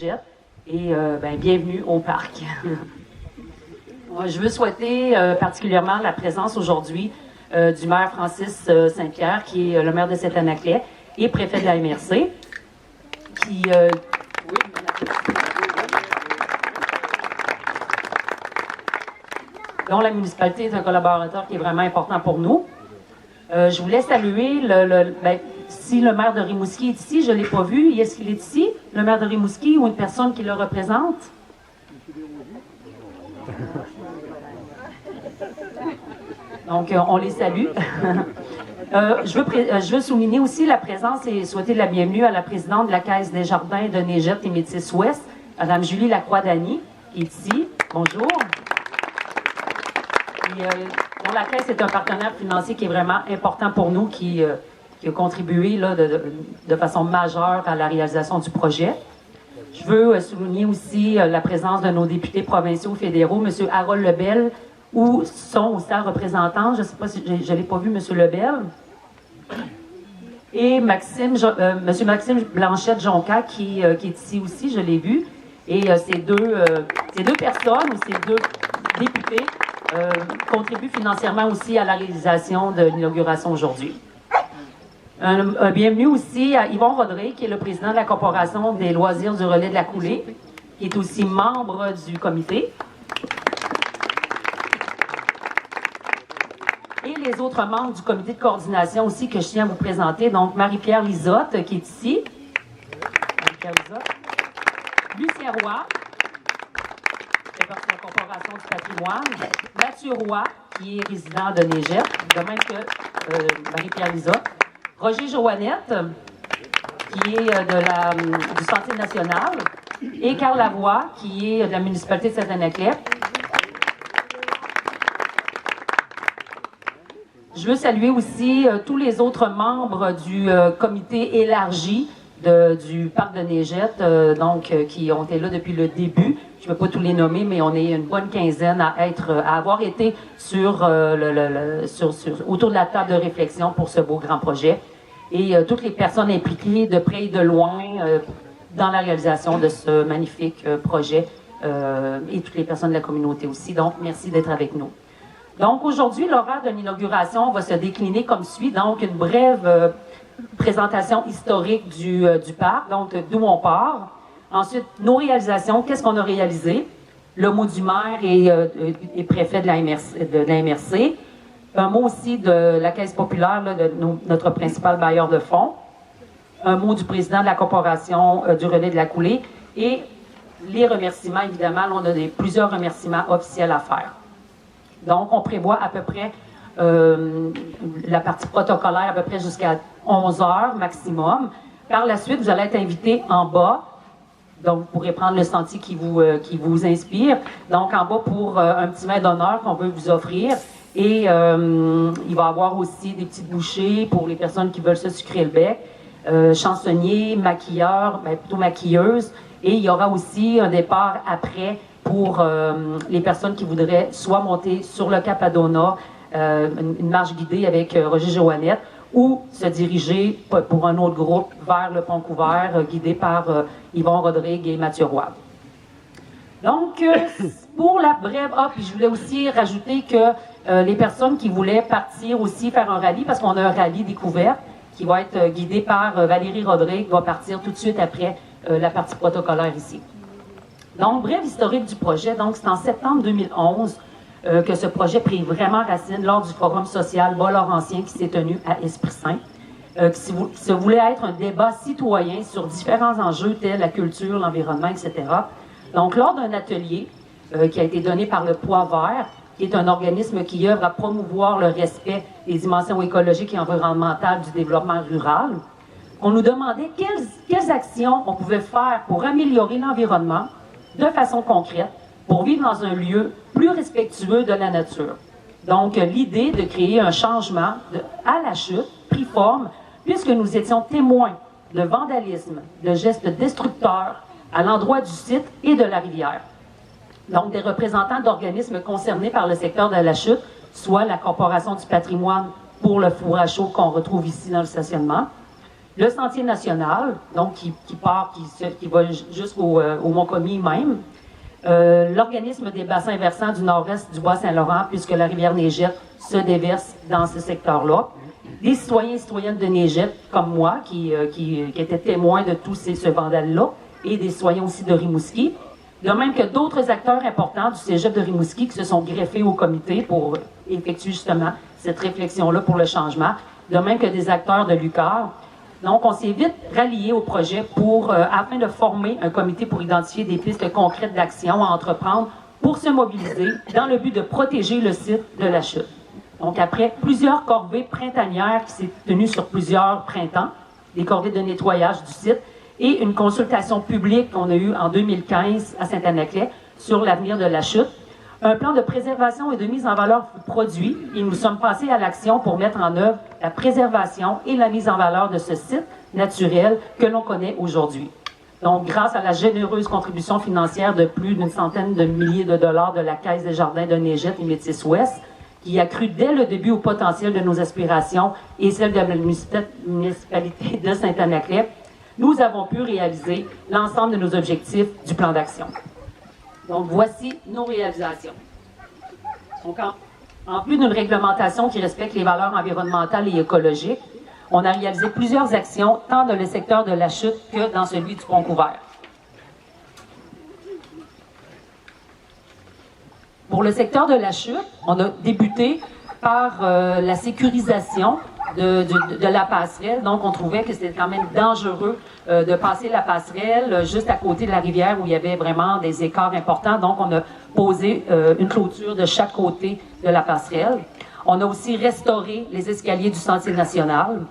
Négette et bienvenue au parc. Je veux souhaiter particulièrement la présence aujourd'hui du maire Francis Saint-Pierre, qui est le maire de Saint-Anaclet et préfet de la MRC, dont la municipalité est un collaborateur qui est vraiment important pour nous. Je voulais saluer si le maire de Rimouski est ici, je ne l'ai pas vu. Est-ce qu'il est ici, le maire de Rimouski, ou une personne qui le représente? Donc, on les salue. Je veux souligner aussi la présence et souhaiter la bienvenue à la présidente de la Caisse des Jardins de Négette et Métis-Ouest, Mme Julie Lacroix-Dany, qui est ici. Bonjour. La Caisse est un partenaire financier qui est vraiment important pour nous, qui a contribué là, de façon majeure à la réalisation du projet. Je veux souligner aussi la présence de nos députés provinciaux fédéraux, M. Harold Lebel, ou son aussi représentant, je ne sais pas si je ne l'ai pas vu, M. Lebel, et M. Maxime Blanchette-Jonca, qui est ici aussi, je l'ai vu. Et ces deux personnes, ou ces deux députés, contribuent financièrement aussi à la réalisation de l'inauguration aujourd'hui. Bienvenue aussi à Yvon Rodrigue, qui est le président de la Corporation des loisirs du relais de la coulée, qui est aussi membre du comité. Et les autres membres du comité de coordination aussi que je tiens à vous présenter. Donc, Marie-Pierre Lisotte, qui est ici. Marie-Pierre Lisotte. Lucien Roy, qui fait partie de la Corporation du patrimoine. Mathieu Roy, qui est résident de Négette, de même que Marie-Pierre Lisotte. Roger Joannette, qui est du Sentier national. Et Carl Lavoie, qui est de la municipalité de Saint-Anaclet. Je veux saluer aussi tous les autres membres du comité élargi du parc de Négette, qui ont été là depuis le début. Je ne peux pas tous les nommer, mais on est une bonne quinzaine à avoir été autour de la table de réflexion pour ce beau grand projet. Et toutes les personnes impliquées de près et de loin dans la réalisation de ce magnifique projet et toutes les personnes de la communauté aussi. Donc, merci d'être avec nous. Donc, aujourd'hui, l'horaire de l'inauguration va se décliner comme suit. Donc, une brève présentation historique du parc, donc d'où on part. Ensuite, nos réalisations, qu'est-ce qu'on a réalisé? Le mot du maire et préfet de la MRC. Un mot aussi de la Caisse populaire, là, de notre principal bailleur de fonds. Un mot du président de la Corporation du relais de la coulée. Et les remerciements, évidemment, là, on a plusieurs remerciements officiels à faire. Donc, on prévoit à peu près la partie protocolaire à peu près jusqu'à 11 heures maximum. Par la suite, vous allez être invité en bas. Donc, vous pourrez prendre le sentier qui vous inspire. Donc, en bas pour un petit vin d'honneur qu'on veut vous offrir. Et il va y avoir aussi des petites bouchées pour les personnes qui veulent se sucrer le bec. Chansonniers, maquilleurs, plutôt maquilleuses. Et il y aura aussi un départ après pour les personnes qui voudraient soit monter sur le Cap Adona, une marche guidée avec Roger Joannette, ou se diriger pour un autre groupe vers le Pont Couvert, guidé par Yvon Rodrigue et Mathieu Roy. Donc, pour la brève, puis je voulais aussi rajouter que les personnes qui voulaient partir aussi faire un rallye, parce qu'on a un rallye découverte qui va être guidé par Valérie Rodrigue, va partir tout de suite après la partie protocolaire ici. Donc, brève historique du projet. Donc, c'est en septembre 2011 que ce projet prit vraiment racine lors du forum social bas-laurentien qui s'est tenu à Esprit-Saint, qui se voulait être un débat citoyen sur différents enjeux tels la culture, l'environnement, etc. Donc, lors d'un atelier qui a été donné par le Poids Vert, qui est un organisme qui œuvre à promouvoir le respect des dimensions écologiques et environnementales du développement rural, on nous demandait quelles actions on pouvait faire pour améliorer l'environnement de façon concrète, pour vivre dans un lieu plus respectueux de la nature. Donc, l'idée de créer un changement à la chute prit forme, puisque nous étions témoins de vandalisme, de gestes destructeurs à l'endroit du site et de la rivière. Donc, des représentants d'organismes concernés par le secteur de la chute, soit la Corporation du patrimoine pour le four à chaud qu'on retrouve ici dans le stationnement, Le Sentier national, donc qui va jusqu'au Mont-Commis même. L'organisme des bassins versants du nord-est du Bas-Saint-Laurent, puisque la rivière Négette se déverse dans ce secteur-là. Des citoyens et citoyennes de Négette, comme moi, qui étaient témoins de tous ce vandales-là, et des citoyens aussi de Rimouski. De même que d'autres acteurs importants du cégep de Rimouski qui se sont greffés au comité pour effectuer justement cette réflexion-là pour le changement. De même que des acteurs de l'UQAR. Donc, on s'est vite rallié au projet afin de former un comité pour identifier des pistes concrètes d'action à entreprendre pour se mobiliser dans le but de protéger le site de la chute. Donc, après plusieurs corvées printanières qui s'est tenues sur plusieurs printemps, des corvées de nettoyage du site, et une consultation publique qu'on a eue en 2015 à Saint-Anaclet sur l'avenir de la chute. Un plan de préservation et de mise en valeur fut produit et nous sommes passés à l'action pour mettre en œuvre la préservation et la mise en valeur de ce site naturel que l'on connaît aujourd'hui. Donc, grâce à la généreuse contribution financière de plus d'une centaine de milliers de dollars de la Caisse des jardins de Négette et Métis-Ouest, qui a cru dès le début au potentiel de nos aspirations et celle de la municipalité de Saint-Anaclet, nous avons pu réaliser l'ensemble de nos objectifs du plan d'action. Donc, voici nos réalisations. Donc, en plus d'une réglementation qui respecte les valeurs environnementales et écologiques, on a réalisé plusieurs actions, tant dans le secteur de la chute que dans celui du pont couvert. Pour le secteur de la chute, on a débuté par la sécurisation de la passerelle. Donc, on trouvait que c'était quand même dangereux de passer la passerelle juste à côté de la rivière où il y avait vraiment des écarts importants. Donc, on a posé une clôture de chaque côté de la passerelle. On a aussi restauré les escaliers du Sentier national.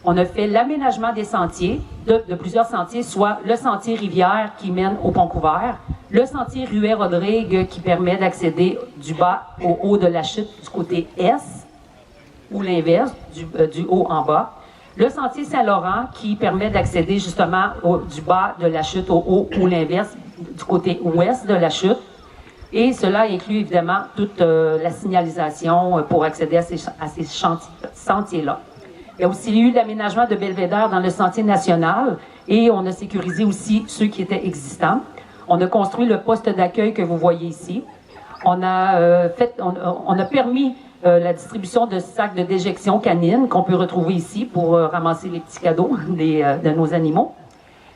On a fait l'aménagement des sentiers, de plusieurs sentiers, soit le sentier rivière qui mène au pont couvert, le sentier Ruet-Rodrigue qui permet d'accéder du bas au haut de la chute du côté est, ou l'inverse, du haut en bas. Le sentier Saint-Laurent qui permet d'accéder justement du bas de la chute au haut ou l'inverse, du côté ouest de la chute. Et cela inclut évidemment toute la signalisation pour accéder à ces sentiers-là. Il y a aussi eu l'aménagement de belvédères dans le sentier national et on a sécurisé aussi ceux qui étaient existants. On a construit le poste d'accueil que vous voyez ici. On a permis la distribution de sacs de déjection canine qu'on peut retrouver ici pour ramasser les petits cadeaux de nos animaux.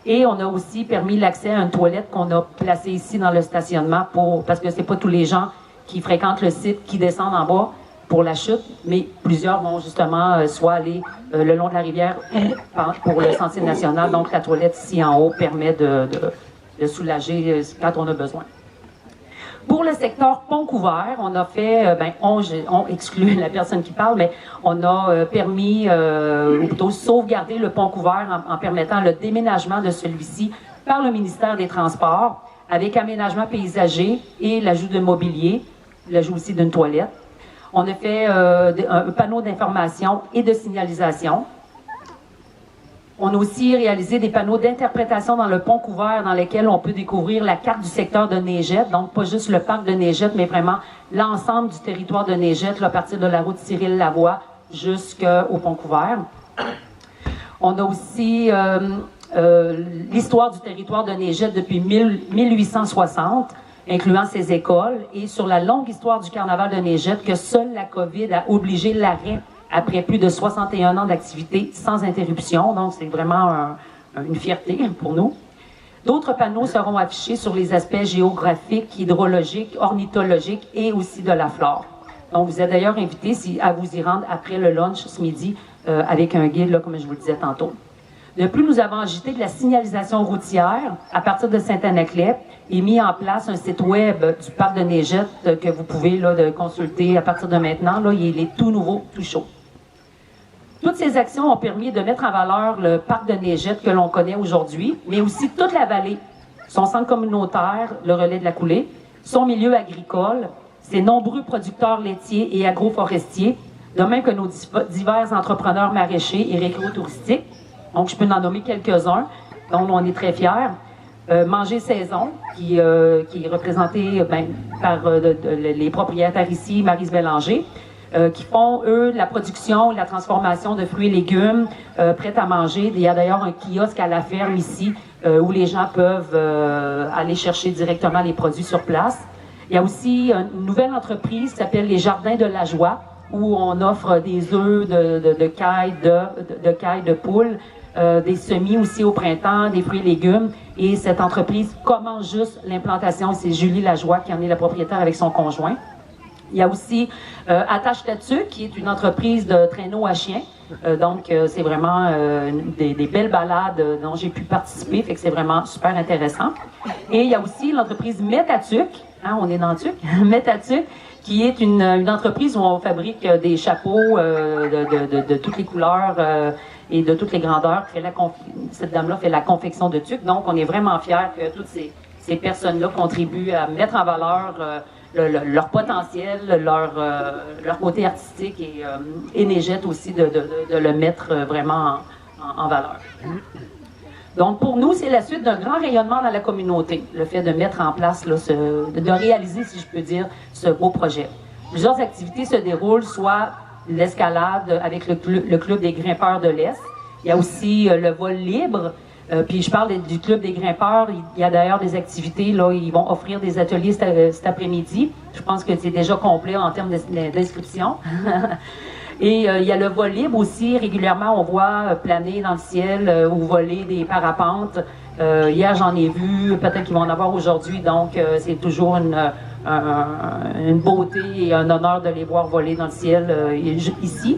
Et on a aussi permis l'accès à une toilette qu'on a placée ici dans le stationnement parce que c'est pas tous les gens qui fréquentent le site qui descendent en bas pour la chute, mais plusieurs vont justement soit aller le long de la rivière pour le sentier national. Donc la toilette ici en haut permet de soulager quand on a besoin. Pour le secteur pont couvert, on a fait, on exclut la personne qui parle, mais on a permis, ou plutôt sauvegarder le pont couvert en permettant le déménagement de celui-ci par le ministère des Transports, avec aménagement paysager et l'ajout de mobilier, l'ajout aussi d'une toilette. On a fait un panneau d'information et de signalisation. On a aussi réalisé des panneaux d'interprétation dans le pont couvert dans lesquels on peut découvrir la carte du secteur de Négette, donc pas juste le parc de Négette, mais vraiment l'ensemble du territoire de Négette, là, à partir de la route Cyril Lavoie jusqu'au pont couvert. On a aussi l'histoire du territoire de Négette depuis 1860, incluant ses écoles, et sur la longue histoire du carnaval de Négette que seule la COVID a obligé l'arrêt après plus de 61 ans d'activité sans interruption. Donc, c'est vraiment une fierté pour nous. D'autres panneaux seront affichés sur les aspects géographiques, hydrologiques, ornithologiques et aussi de la flore. Donc, vous êtes d'ailleurs invités à vous y rendre après le lunch ce midi avec un guide, là, comme je vous le disais tantôt. De plus, nous avons ajouté de la signalisation routière à partir de Saint-Anaclet et mis en place un site web du parc de Négette que vous pouvez là, consulter à partir de maintenant. Là, il est tout nouveau, tout chaud. Toutes ces actions ont permis de mettre en valeur le parc de Négette que l'on connaît aujourd'hui, mais aussi toute la vallée, son centre communautaire, le relais de la coulée, son milieu agricole, ses nombreux producteurs laitiers et agroforestiers, de même que nos divers entrepreneurs maraîchers et récréotouristiques. Donc, je peux en nommer quelques-uns, dont on est très fiers. Manger Saison, qui est représenté par les propriétaires ici, Maryse Bélanger. qui font, eux, la production, la transformation de fruits et légumes prêts à manger. Il y a d'ailleurs un kiosque à la ferme ici où les gens peuvent aller chercher directement les produits sur place. Il y a aussi une nouvelle entreprise qui s'appelle les Jardins de la Joie, où on offre des œufs de cailles de poules, des semis aussi au printemps, des fruits et légumes. Et cette entreprise commence juste l'implantation. C'est Julie Lajoie qui en est la propriétaire avec son conjoint. Il y a aussi Attache Tatuc, qui est une entreprise de traîneaux à chiens. Donc, c'est vraiment des belles balades dont j'ai pu participer, fait que c'est vraiment super intéressant. Et il y a aussi l'entreprise Métatuc, hein, on est dans Tuc, Métatuc, qui est une entreprise où on fabrique des chapeaux de toutes les couleurs et de toutes les grandeurs. Cette dame-là fait la confection de tuc, donc on est vraiment fiers que toutes ces personnes-là contribuent à mettre en valeur leur potentiel, leur côté artistique et Négette aussi de le mettre vraiment en valeur. Donc, pour nous, c'est la suite d'un grand rayonnement dans la communauté, le fait de mettre en place, là, de réaliser, si je peux dire, ce beau projet. Plusieurs activités se déroulent, soit l'escalade avec le Club des grimpeurs de l'Est. Il y a aussi le vol libre. Puis je parle du Club des grimpeurs. Il y a d'ailleurs des activités, là, ils vont offrir des ateliers cet après-midi. Je pense que c'est déjà complet en termes d'inscription. Et il y a le vol libre aussi. Régulièrement, on voit planer dans le ciel ou voler des parapentes. Hier, j'en ai vu. Peut-être qu'ils vont en avoir aujourd'hui. Donc, c'est toujours une beauté et un honneur de les voir voler dans le ciel ici.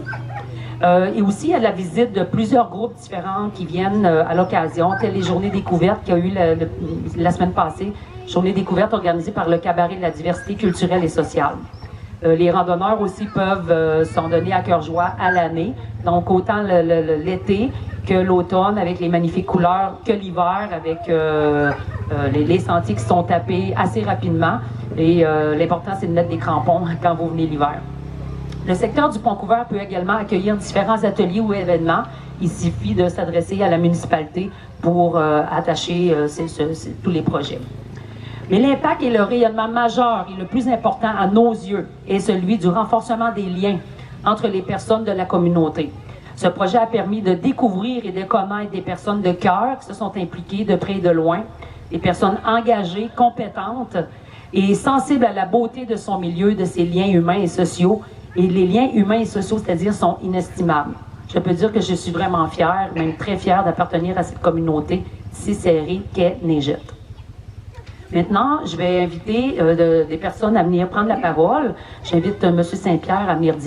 Et aussi, il y a la visite de plusieurs groupes différents qui viennent à l'occasion, telles les journées découvertes qu'il y a eu la semaine passée. Journée découverte organisée par le Cabaret de la diversité culturelle et sociale. Les randonneurs aussi peuvent s'en donner à cœur joie à l'année. Donc, autant l'été que l'automne avec les magnifiques couleurs, que l'hiver avec les sentiers qui sont tapés assez rapidement. Et l'important, c'est de mettre des crampons quand vous venez l'hiver. Le secteur du Pont-Couvert peut également accueillir différents ateliers ou événements. Il suffit de s'adresser à la municipalité pour attacher tous les projets. Mais l'impact et le rayonnement majeur et le plus important à nos yeux est celui du renforcement des liens entre les personnes de la communauté. Ce projet a permis de découvrir et de connaître des personnes de cœur qui se sont impliquées de près et de loin, des personnes engagées, compétentes et sensibles à la beauté de son milieu, de ses liens humains et sociaux. Et les liens humains et sociaux, c'est-à-dire, sont inestimables. Je peux dire que je suis vraiment fière, même très fière d'appartenir à cette communauté si serrée qu'est Négette. Maintenant, je vais inviter des personnes à venir prendre la parole. J'invite M. Saint-Pierre à venir dire